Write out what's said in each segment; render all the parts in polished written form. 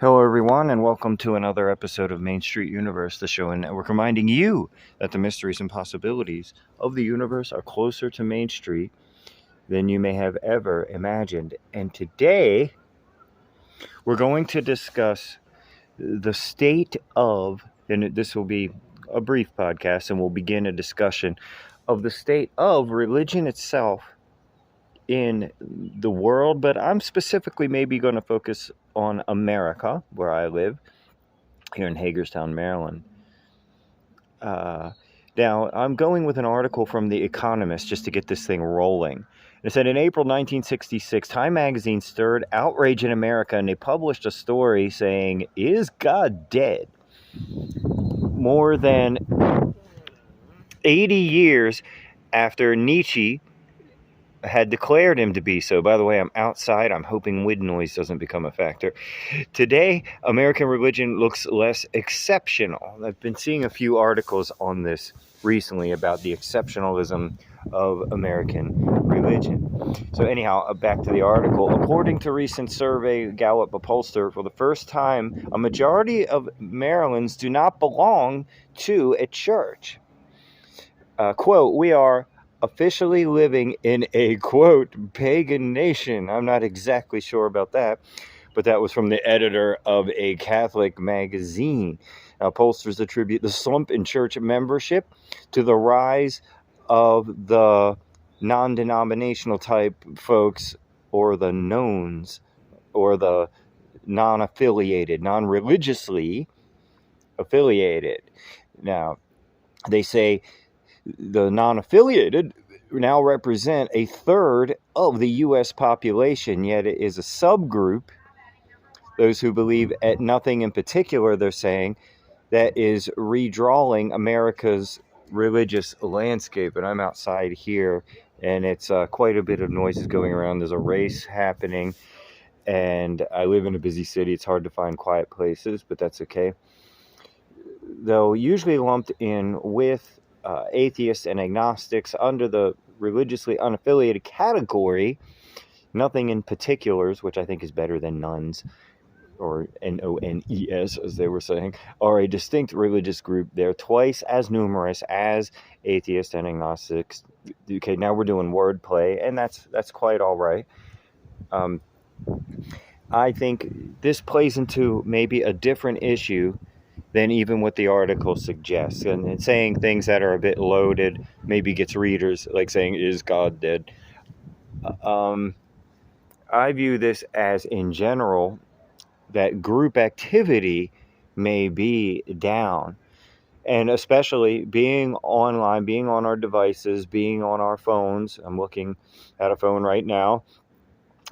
Hello, everyone, and welcome to another episode of Main Street Universe, the show and network reminding you that the mysteries and possibilities of the universe are closer to Main Street than you may have ever imagined. And today, we're going to discuss the state of, and this will be a brief podcast, and we'll begin a discussion of the state of religion itself in the world, but I'm specifically maybe going to focus on America, where I live, here in Hagerstown, Maryland. Now, I'm going with an article from The Economist just to get this thing rolling. It said in April 1966, Time magazine stirred outrage in America, and they published a story saying, "Is God dead?" More than 80 years after Nietzsche had declared him to be so. By the way, I'm outside. I'm hoping wind noise doesn't become a factor. Today, American religion looks less exceptional. I've been seeing a few articles on this recently about the exceptionalism of American religion. So anyhow, back to the article. According to recent survey, Gallup pollster, for the first time, a majority of Marylanders do not belong to a church. Quote, "We are officially living in a, quote, pagan nation." I'm not exactly sure about that, but that was from the editor of a Catholic magazine. Now, pollsters attribute the slump in church membership to the rise of the non-denominational type folks, or the knowns, or the non-affiliated, non-religiously affiliated. Now, they say the non-affiliated now represent a third of the U.S. population, yet it is a subgroup, those who believe at nothing in particular, they're saying, that is redrawing America's religious landscape. And I'm outside here, and it's quite a bit of noises going around. There's a race happening, and I live in a busy city. It's hard to find quiet places, but that's okay. Though usually lumped in with atheists and agnostics under the religiously unaffiliated category, nothing in particulars, which I think is better than nuns, or N-O-N-E-S, as they were saying, are a distinct religious group. They're twice as numerous as atheists and agnostics. Okay, now we're doing wordplay, and that's quite all right. I think this plays into maybe a different issue than even what the article suggests. And saying things that are a bit loaded maybe gets readers, like saying, "Is God dead?" I view this as, in general, that group activity may be down. And especially being online, being on our devices, being on our phones. I'm looking at a phone right now.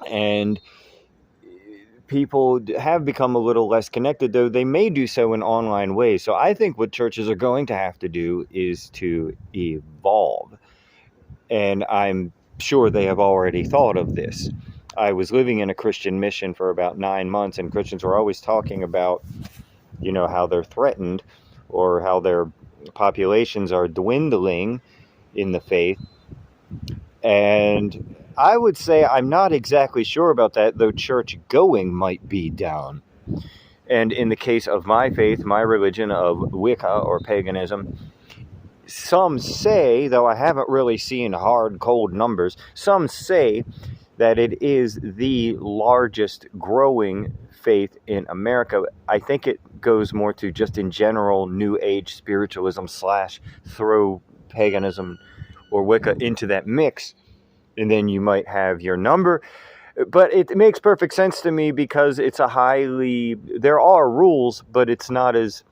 And people have become a little less connected, though they may do so in online ways. So I think what churches are going to have to do is to evolve. And I'm sure they have already thought of this. I was living in a Christian mission for about 9 months, and Christians were always talking about, how they're threatened, or how their populations are dwindling in the faith. And I would say I'm not exactly sure about that, though church going might be down. And in the case of my faith, my religion of Wicca, or paganism, some say, though I haven't really seen hard, cold numbers, some say that it is the largest growing faith in America. I think it goes more to just in general New Age spiritualism / throw paganism or Wicca into that mix, and then you might have your number. But it makes perfect sense to me because it's there are rules, but it's not as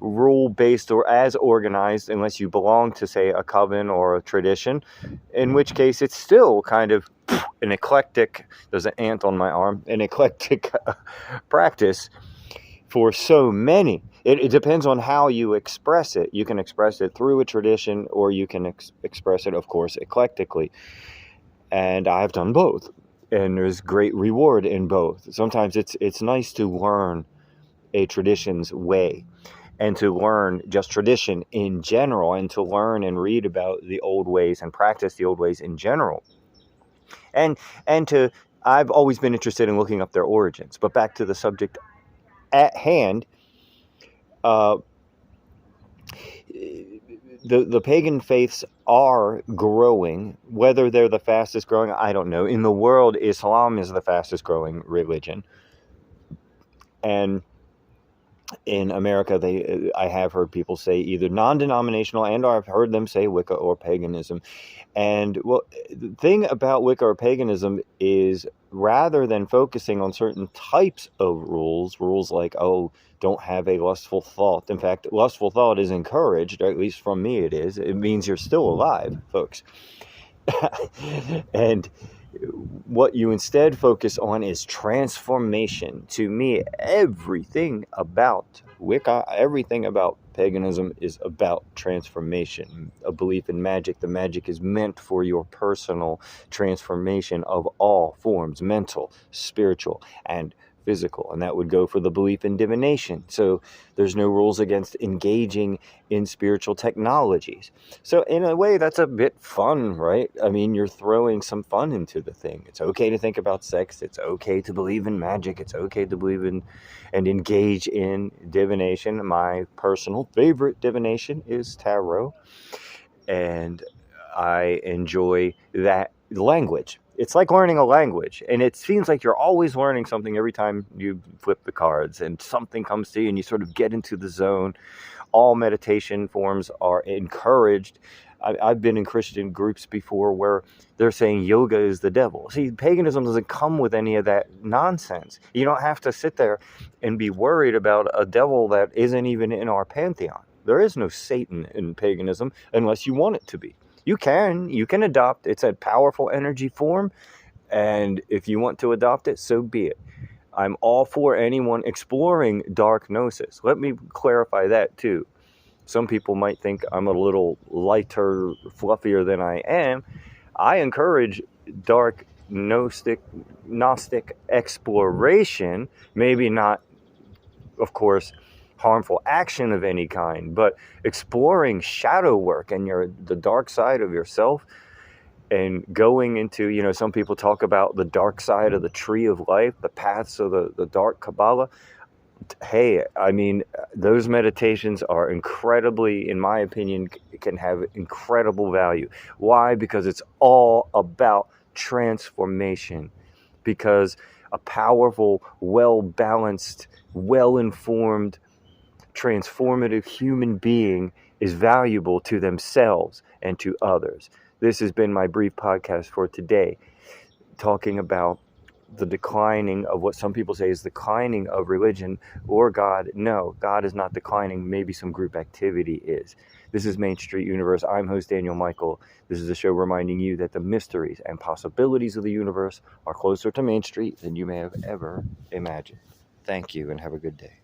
rule-based or as organized unless you belong to, say, a coven or a tradition, in which case it's still kind of an eclectic, there's an ant on my arm, an eclectic practice for so many. It depends on how you express it. You can express it through a tradition, or you can express it, of course, eclectically. And I've done both, and there's great reward in both. Sometimes it's nice to learn a tradition's way, and to learn just tradition in general, and to learn and read about the old ways and practice the old ways in general, and to I've always been interested in looking up their origins. But back to the subject at hand, uh, the pagan faiths are growing. Whether they're the fastest growing, I don't know. In the world, Islam is the fastest growing religion. And in America, I have heard people say either non-denominational, and I've heard them say Wicca or paganism. And well, the thing about Wicca or paganism is, rather than focusing on certain types of rules like, oh, don't have a lustful thought. In fact, lustful thought is encouraged, or at least from me it is. It means you're still alive, folks. And what you instead focus on is transformation. To me, everything about Wicca, everything about paganism is about transformation. A belief in magic. The magic is meant for your personal transformation of all forms, mental, spiritual, and physical. And that would go for the belief in divination. So there's no rules against engaging in spiritual technologies. So in a way, that's a bit fun, right? I mean, you're throwing some fun into the thing. It's okay to think about sex. It's okay to believe in magic. It's okay to believe in and engage in divination. My personal favorite divination is tarot. And I enjoy that language. It's like learning a language, and it seems like you're always learning something every time you flip the cards and something comes to you and you sort of get into the zone. All meditation forms are encouraged. I've been in Christian groups before where they're saying yoga is the devil. See, paganism doesn't come with any of that nonsense. You don't have to sit there and be worried about a devil that isn't even in our pantheon. There is no Satan in paganism unless you want it to be. You can adopt. It's a powerful energy form, and if you want to adopt it, so be it. I'm all for anyone exploring dark gnosis. Let me clarify that too. Some people might think I'm a little lighter, fluffier than I am. I encourage dark Gnostic exploration, maybe not, of course, harmful action of any kind, but exploring shadow work and the dark side of yourself, and going into, some people talk about the dark side of the tree of life, the paths of the dark Kabbalah. Hey, I mean, those meditations are incredibly, in my opinion, can have incredible value. Why? Because it's all about transformation. Because a powerful, well-balanced, well-informed, transformative human being is valuable to themselves and to others. This has been my brief podcast for today, talking about the declining of what some people say is declining of religion or God. No, God is not declining. Maybe some group activity is. This is Main Street Universe. I'm host Daniel Michael. This is a show reminding you that the mysteries and possibilities of the universe are closer to Main Street than you may have ever imagined. Thank you and have a good day.